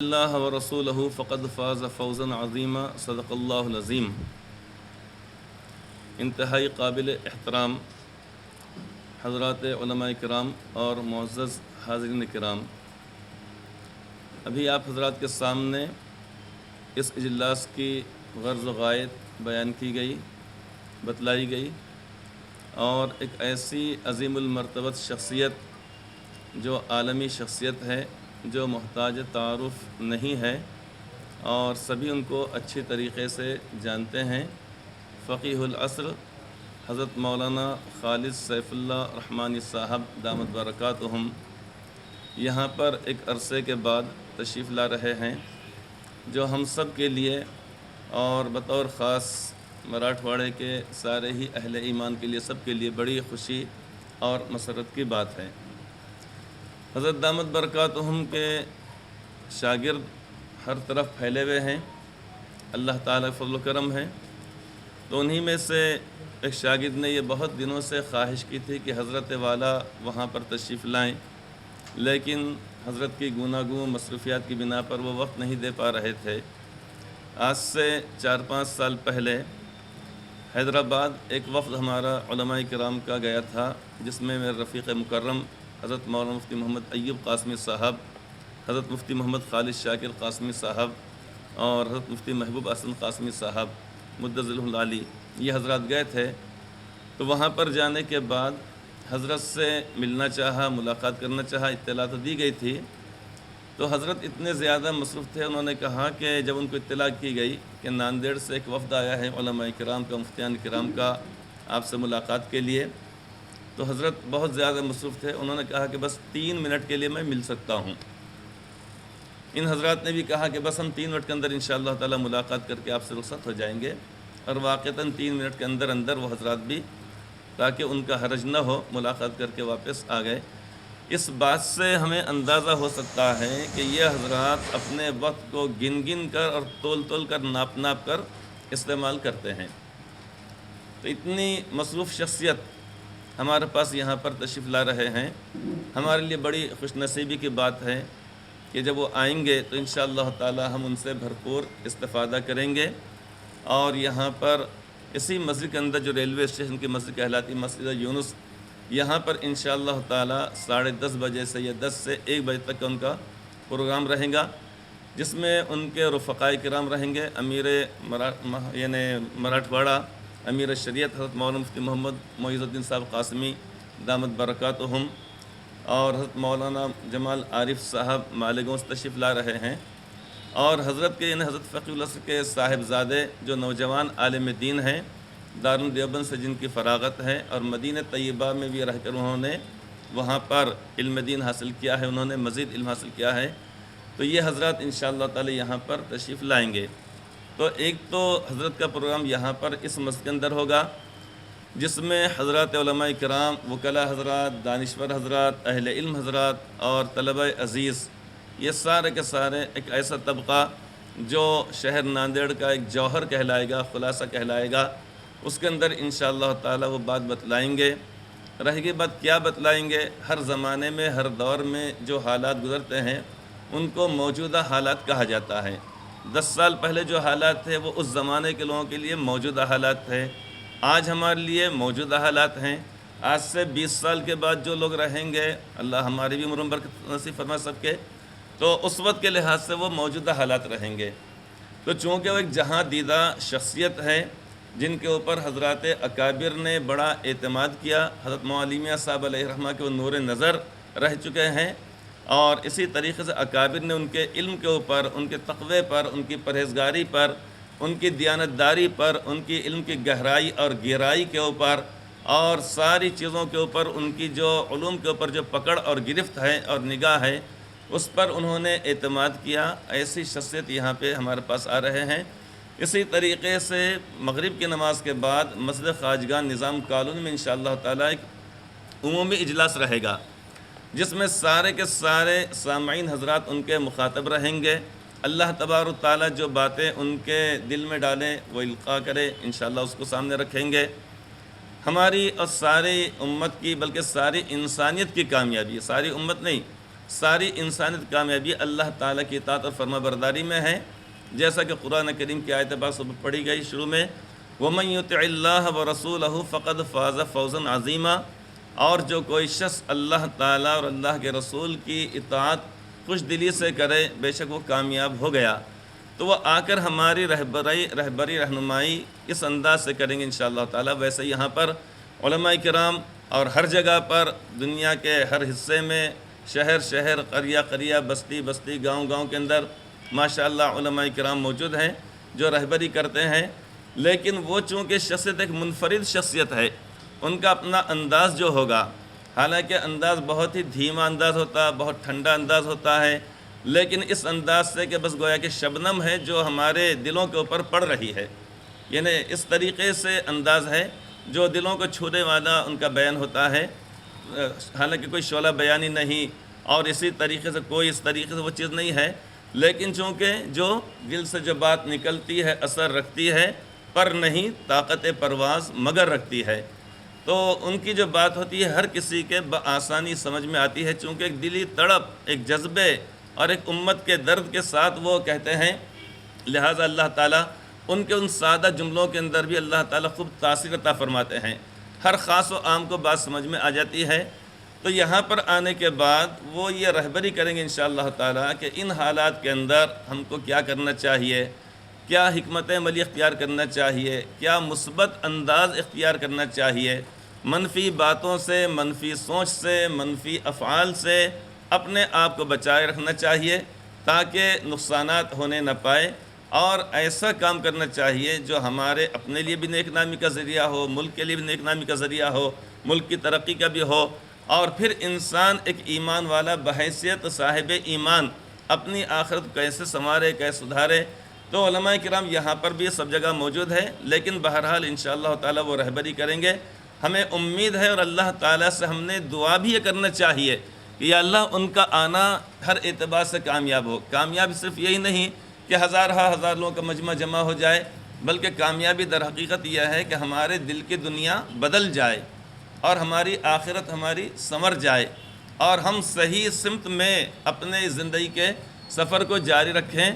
اللہ و رسولہ فقد فاز فوزا عظیما صدق اللہ العظیم۔ انتہائی قابل احترام حضرات علماء کرام اور معزز حاضرین کرام، ابھی آپ حضرات کے سامنے اس اجلاس کی غرض و غایت بیان کی گئی، بتلائی گئی، اور ایک ایسی عظیم المرتبت شخصیت جو عالمی شخصیت ہے، جو محتاج تعارف نہیں ہے اور سبھی ان کو اچھی طریقے سے جانتے ہیں، فقیہ العصر حضرت مولانا خالد سیف اللہ رحمانی صاحب دامت برکاتہم یہاں پر ایک عرصے کے بعد تشریف لا رہے ہیں، جو ہم سب کے لیے اور بطور خاص مراٹھواڑے کے سارے ہی اہل ایمان کے لیے، سب کے لیے بڑی خوشی اور مسرت کی بات ہے۔ حضرت دامت برکاتہم کے شاگرد ہر طرف پھیلے ہوئے ہیں، اللہ تعالیٰ فضل و کرم ہے۔ تو انہی میں سے ایک شاگرد نے یہ بہت دنوں سے خواہش کی تھی کہ حضرت والا وہاں پر تشریف لائیں، لیکن حضرت کی گوناگوں مصروفیات کی بنا پر وہ وقت نہیں دے پا رہے تھے۔ آج سے 4-5 سال پہلے حیدرآباد ایک وفد ہمارا علماء کرام کا گیا تھا، جس میں میرے رفیق مکرم حضرت مولانا مفتی محمد ایوب قاسمی صاحب، حضرت مفتی محمد خالد شاکر قاسمی صاحب اور حضرت مفتی محبوب حسن قاسمی صاحب مدظلہ العالی، یہ حضرات گئے تھے۔ تو وہاں پر جانے کے بعد حضرت سے ملنا چاہا، ملاقات کرنا چاہا، اطلاع تو دی گئی تھی۔ تو حضرت اتنے زیادہ مصروف تھے، انہوں نے کہا کہ جب ان کو اطلاع کی گئی کہ ناندیڑ سے ایک وفد آیا ہے علماء کرام کا، مفتیان کرام کا، آپ سے ملاقات کے لیے، تو حضرت بہت زیادہ مصروف تھے۔ انہوں نے کہا کہ بس 3 منٹ کے لیے میں مل سکتا ہوں۔ ان حضرات نے بھی کہا کہ بس ہم 3 منٹ کے اندر انشاءاللہ تعالی ملاقات کر کے آپ سے رخصت ہو جائیں گے، اور واقعتاً 3 منٹ کے اندر اندر وہ حضرات بھی، تاکہ ان کا حرج نہ ہو، ملاقات کر کے واپس آ گئے۔ اس بات سے ہمیں اندازہ ہو سکتا ہے کہ یہ حضرات اپنے وقت کو گن گن کر اور تول تول کر، ناپ ناپ کر استعمال کرتے ہیں۔ تو اتنی مصروف شخصیت ہمارے پاس یہاں پر تشریف لا رہے ہیں، ہمارے لیے بڑی خوش نصیبی کی بات ہے کہ جب وہ آئیں گے تو انشاءاللہ تعالی ہم ان سے بھرپور استفادہ کریں گے، اور یہاں پر اسی مسجد کے اندر جو ریلوے اسٹیشن کی مسجد کہلاتی مسجد یونس، یہاں پر انشاءاللہ تعالی 10:30 بجے سے یا 10 سے 1 بجے تک کا ان کا پروگرام رہے گا، جس میں ان کے رفقائے کرام رہیں گے، امیر مراٹھواڑہ امیر شریعت حضرت مولانا مفتی محمد معیز الدین صاحب قاسمی دامت برکاتہم، اور حضرت مولانا جمال عارف صاحب مالیگاؤں سے تشریف لا رہے ہیں، اور حضرت کے حضرت فقیہ العصر کے صاحبزادے جو نوجوان عالم دین ہیں، دارالدیوبند سے جن کی فراغت ہے، اور مدینہ طیبہ میں بھی رہ کر انہوں نے وہاں پر علم دین حاصل کیا ہے، انہوں نے مزید علم حاصل کیا ہے، تو یہ حضرات انشاءاللہ تعالی یہاں پر تشریف لائیں گے۔ تو ایک تو حضرت کا پروگرام یہاں پر اس مسجد کے اندر ہوگا، جس میں حضرات علماء کرام، وکلاء حضرات، دانشور حضرات، اہل علم حضرات اور طلبہ عزیز، یہ سارے کے سارے ایک ایسا طبقہ جو شہر ناندیڑ کا ایک جوہر کہلائے گا، خلاصہ کہلائے گا، اس کے اندر انشاءاللہ تعالی وہ بات بتلائیں گے۔ رہے گی بات کیا بتلائیں گے، ہر زمانے میں، ہر دور میں جو حالات گزرتے ہیں ان کو موجودہ حالات کہا جاتا ہے۔ 10 سال پہلے جو حالات تھے وہ اس زمانے کے لوگوں کے لیے موجودہ حالات تھے، آج ہمارے لیے موجودہ حالات ہیں۔ آج سے 20 سال کے بعد جو لوگ رہیں گے، اللہ ہماری بھی عمر برکت نصیب فرما سب کے، تو اس وقت کے لحاظ سے وہ موجودہ حالات رہیں گے۔ تو چونکہ وہ ایک جہاں دیدہ شخصیت ہے جن کے اوپر حضرات اکابر نے بڑا اعتماد کیا، حضرت معلیمیہ صاحب علیہ الرحمہ کے وہ نور نظر رہ چکے ہیں، اور اسی طریقے سے اکابر نے ان کے علم کے اوپر، ان کے تقوی پر، ان کی پرہیزگاری پر، ان کی دیانتداری پر، ان کی علم کی گہرائی اور گہرائی کے اوپر، اور ساری چیزوں کے اوپر ان کی جو علوم کے اوپر جو پکڑ اور گرفت ہے اور نگاہ ہے، اس پر انہوں نے اعتماد کیا۔ ایسی شخصیت یہاں پہ ہمارے پاس آ رہے ہیں۔ اسی طریقے سے مغرب کی نماز کے بعد مسجد خواجگاہ نظام کالونی میں انشاءاللہ تعالیٰ ایک عمومی اجلاس رہے گا، جس میں سارے کے سارے سامعین حضرات ان کے مخاطب رہیں گے۔ اللہ تبارک و تعالیٰ جو باتیں ان کے دل میں ڈالیں وہ القاء کرے، انشاءاللہ اس کو سامنے رکھیں گے۔ ہماری اور ساری امت کی، بلکہ ساری انسانیت کی کامیابی، ساری امت نہیں، ساری انسانیت کامیابی اللہ تعالیٰ کی اطاعت اور فرما برداری میں ہے، جیسا کہ قرآن کریم کی آیت پاک پڑھی گئی شروع میں، وَمَن يُطِعِ اللَّهَ وَرَسُولَهُ فَقَدْ فَازَ فَوْزًا عَظِيمًا، اور جو کوئی شخص اللہ تعالیٰ اور اللہ کے رسول کی اطاعت خوش دلی سے کرے بے شک وہ کامیاب ہو گیا۔ تو وہ آ کر ہماری رہبری رہنمائی اس انداز سے کریں گے انشاءاللہ تعالیٰ۔ ویسے یہاں پر علماء کرام اور ہر جگہ پر دنیا کے ہر حصے میں، شہر قریہ بستی گاؤں کے اندر ماشاءاللہ علماء کرام موجود ہیں جو رہبری کرتے ہیں، لیکن وہ چونکہ شخصیت ایک منفرد شخصیت ہے، ان کا اپنا انداز جو ہوگا، حالانکہ انداز بہت ہی دھیما انداز ہوتا ہے، بہت ٹھنڈا انداز ہوتا ہے، لیکن اس انداز سے کہ بس گویا کہ شبنم ہے جو ہمارے دلوں کے اوپر پڑ رہی ہے، یعنی اس طریقے سے انداز ہے جو دلوں کو چھونے والا ان کا بیان ہوتا ہے، حالانکہ کوئی شعلہ بیانی نہیں اور اسی طریقے سے کوئی اس طریقے سے وہ چیز نہیں ہے، لیکن چونکہ جو دل سے جو بات نکلتی ہے اثر رکھتی ہے، پر نہیں طاقت پرواز مگر رکھتی ہے، تو ان کی جو بات ہوتی ہے ہر کسی کے بآسانی سمجھ میں آتی ہے، چونکہ ایک دلی تڑپ، ایک جذبے اور ایک امت کے درد کے ساتھ وہ کہتے ہیں، لہٰذا اللہ تعالیٰ ان کے ان سادہ جملوں کے اندر بھی اللہ تعالیٰ خوب تاثیر عطا فرماتے ہیں، ہر خاص و عام کو بات سمجھ میں آ جاتی ہے۔ تو یہاں پر آنے کے بعد وہ یہ رہبری کریں گے انشاءاللہ تعالیٰ کہ ان حالات کے اندر ہم کو کیا کرنا چاہیے، کیا حکمت عملی اختیار کرنا چاہیے، کیا مثبت انداز اختیار کرنا چاہیے، منفی باتوں سے، منفی سوچ سے، منفی افعال سے اپنے آپ کو بچائے رکھنا چاہیے تاکہ نقصانات ہونے نہ پائے، اور ایسا کام کرنا چاہیے جو ہمارے اپنے لیے بھی نیک نامی کا ذریعہ ہو، ملک کے لیے بھی نیک نامی کا ذریعہ ہو، ملک کی ترقی کا بھی ہو، اور پھر انسان ایک ایمان والا بحیثیت صاحب ایمان اپنی آخرت کیسے سنوارے، کیسے سدھارے۔ تو علماء کرام یہاں پر بھی سب جگہ موجود ہے، لیکن بہرحال انشاءاللہ تعالیٰ وہ رہبری کریں گے۔ ہمیں امید ہے اور اللہ تعالیٰ سے ہم نے دعا بھی یہ کرنا چاہیے کہ یا اللہ ان کا آنا ہر اعتبار سے کامیاب ہو۔ کامیابی صرف یہی نہیں کہ ہزار لوگوں کا مجمع جمع ہو جائے، بلکہ کامیابی در حقیقت یہ ہے کہ ہمارے دل کی دنیا بدل جائے اور ہماری آخرت ہماری سنور جائے، اور ہم صحیح سمت میں اپنے زندگی کے سفر کو جاری رکھیں۔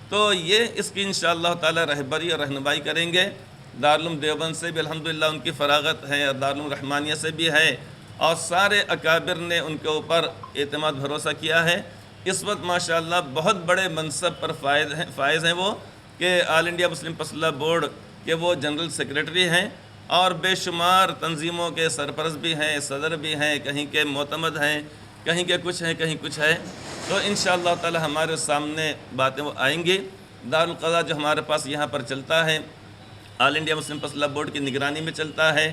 تو یہ اس کی انشاءاللہ تعالی رہبری اور رہنمائی کریں گے۔ دارالعلوم دیوبند سے بھی الحمدللہ ان کی فراغت ہے، اور دارالعلوم رحمانیہ سے بھی ہے، اور سارے اکابر نے ان کے اوپر اعتماد بھروسہ کیا ہے۔ اس وقت ماشاءاللہ بہت بڑے منصب پر فائز ہیں وہ، کہ آل انڈیا مسلم پسلہ بورڈ کے وہ جنرل سیکریٹری ہیں، اور بے شمار تنظیموں کے سرپرست بھی ہیں، صدر بھی ہیں، کہیں کے معتمد ہیں، کہیں کے کچھ ہیں، کہیں کچھ ہے۔ تو انشاءاللہ تعالی ہمارے سامنے باتیں وہ آئیں گی۔ دارالقضا جو ہمارے پاس یہاں پر چلتا ہے، آل انڈیا مسلم پسلہ بورڈ کی نگرانی میں چلتا ہے،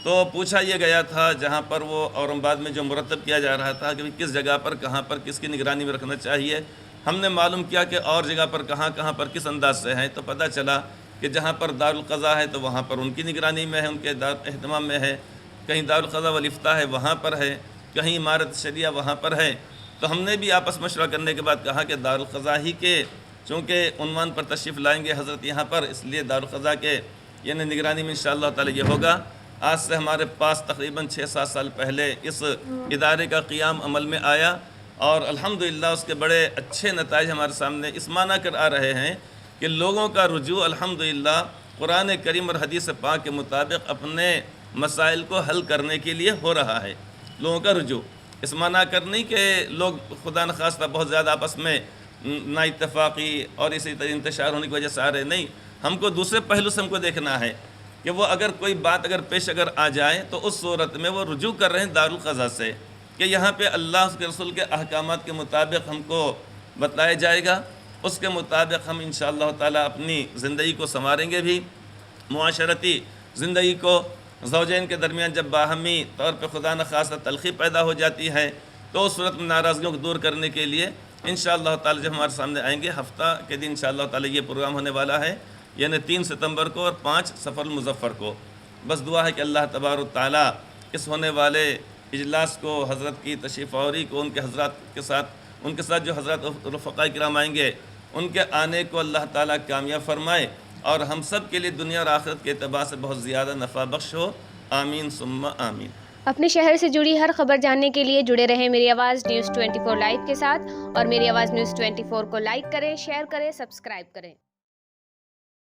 تو پوچھا یہ گیا تھا جہاں پر وہ اورنگ آباد میں جو مرتب کیا جا رہا تھا کہ کس جگہ پر کہاں پر کس کی نگرانی میں رکھنا چاہیے، ہم نے معلوم کیا کہ اور جگہ پر کہاں پر کس انداز سے ہے، تو پتہ چلا کہ جہاں پر دارالقضا ہے تو وہاں پر ان کی نگرانی میں ہے، ان کے اہتمام میں ہے، کہیں دارالقضا والافتاء ہے وہاں پر ہے، کہیں امارت شریعہ وہاں پر ہے۔ تو ہم نے بھی آپس مشورہ کرنے کے بعد کہا کہ دارالقضا ہی کے چونکہ عنوان پر تشریف لائیں گے حضرت یہاں پر، اس لیے دارالقضا کے یعنی نگرانی میں انشاءاللہ تعالی یہ ہوگا۔ آج سے ہمارے پاس تقریباً 6-7 سال پہلے اس ادارے کا قیام عمل میں آیا، اور الحمدللہ اس کے بڑے اچھے نتائج ہمارے سامنے اس معنی کر آ رہے ہیں کہ لوگوں کا رجوع الحمدللہ قرآن کریم اور حدیث پاک کے مطابق اپنے مسائل کو حل کرنے کے لیے ہو رہا ہے۔ لوگوں کا رجوع اس معنی کر نہیں کہ لوگ خدا نخواستہ بہت زیادہ آپس میں نا اتفاقی اور اسی طرح انتشار ہونے کی وجہ سے آ رہے، نہیں، ہم کو دوسرے پہلو سے ہم کو دیکھنا ہے کہ وہ اگر کوئی بات پیش آ جائے تو اس صورت میں وہ رجوع کر رہے ہیں دارالقضا سے، کہ یہاں پہ اللہ اس کے رسول کے احکامات کے مطابق ہم کو بتلایا جائے گا، اس کے مطابق ہم انشاءاللہ تعالیٰ اپنی زندگی کو سنواریں گے بھی، معاشرتی زندگی کو، زوجین کے درمیان جب باہمی طور پہ خدا نخواستہ تلخی پیدا ہو جاتی ہے تو اس صورت میں ناراضگیوں کو دور کرنے کے لیے انشاءاللہ تعالیٰ جب ہمارے سامنے آئیں گے، ہفتہ کے دن انشاءاللہ تعالیٰ یہ پروگرام ہونے والا ہے، یعنی 3 ستمبر کو اور 5 صفر المظفر کو۔ بس دعا ہے کہ اللہ تبارک و تعالیٰ اس ہونے والے اجلاس کو، حضرت کی تشریف آوری کو، ان کے حضرات کے ساتھ جو حضرات رفقاء کرام آئیں گے ان کے آنے کو اللہ تعالیٰ کامیاب فرمائے، اور ہم سب کے لیے دنیا اور آخرت کے اعتبار سے بہت زیادہ نفع بخش ہو۔ آمین ثم آمین۔ اپنے شہر سے جڑی ہر خبر جاننے کے لیے جڑے رہیں میری آواز نیوز 24 لائیو کے ساتھ، اور میری آواز نیوز 24 کو لائک کریں، شیئر کریں، سبسکرائب کریں۔